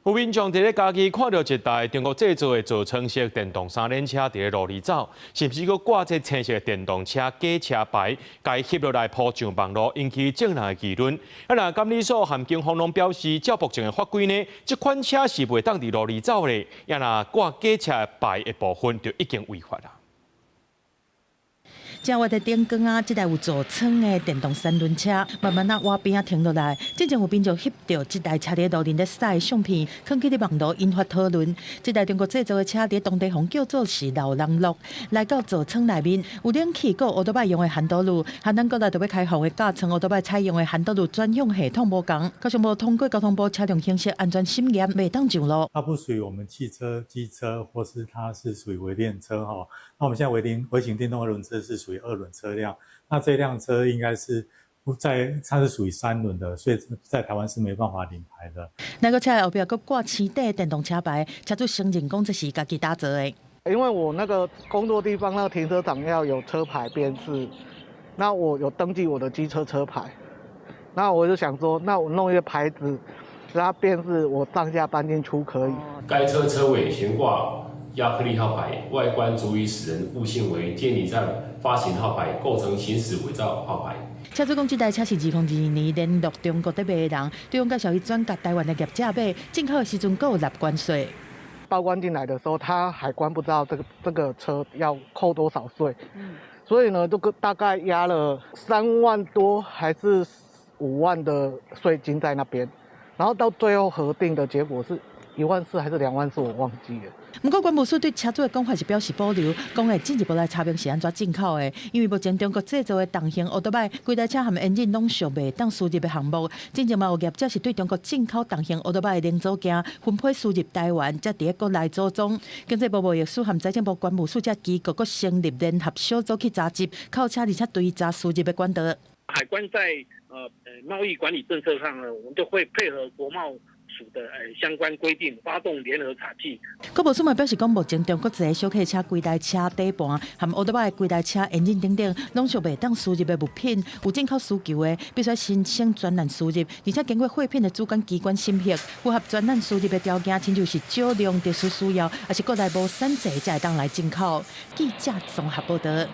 有民眾在假期看到一台中國製造的造窗式電動三輪車在路裡走，是不是佫掛這青色電動車假車牌，該翕落來鋪上網絡，引起眾人的議論。那監理所和警方攏表示，照目前的法規呢，這款車是袂當佇路裡走的，也那掛假車牌的部分就已經違法啦。正月的點光啊，這台有座窗的電動三輪車，慢慢啊往邊啊停落來。之前有民眾翕到這台車在路邊在駛的相片，放起在網絡引發討論。這台中國製造的車在當地方叫做是老人樂，來到座窗內面有冷氣，閣有奧多拜用的handle路，和咱國內特別開放的駕乘奧多拜採用的handle路專用系統無同，加上無通過交通部車輛行駛安全審驗，袂當上路。它不屬於我們汽車、機車，或是它是屬於微電車哈。那我們現在微型電動二輪車是屬於二輪車輛，那這輛車應該是它是屬於三輪的，所以在台灣是沒辦法領牌的。那個車後邊閣掛青底電動車牌，車主承認講這是家己打造的。因為我那個工作地方那個停車場要有車牌辨識，那我有登記我的機車車牌，那我就想說，那我弄一個牌子，讓它辨識我上下班進出可以。該車車尾懸掛亞克力號牌，外觀足以使人誤信為監理站發行號牌，構成行使偽造號牌。車主講，這台車是2022年聯絡中國在買的人，對方介紹伊轉甲台灣的業者買，進口的時陣閣有納關稅。報關進來的時候，他海關不知道這個車要扣多少稅，所以呢，這個大概壓了3萬多還是5萬的稅金在那邊，然後到最後核定的結果是1萬4還是2萬4，我忘記了。不過，關務署對車主的講法是表示保留，講會進一步來查明是安怎進口的。因為目前中國製造的重型奧多拜，規台車含引擎攏屬袂當輸入的項目。之前嘛有業者是對中國進口重型奧多拜的零組件分配輸入台灣，才佇國內組裝。經濟部貿易署和財政部關務署這機構佫成立聯合小組去查緝，靠車而且追查輸入的管道。海關在貿易管理政策上呢，我們就會配合國貿署的相關規定，發動聯合查緝。國務署嘛表示講，目前中國製的小客車規台車底盤和奧多拜的規台車引擎等等，攏屬袂當輸入的物品，有進口需求的，必須申請專案輸入，而且經過貨品的主管機關審核，符合專案輸入的條件，親就是少量特殊需要，還是國內無產製才會當來進口。記者綜合報道。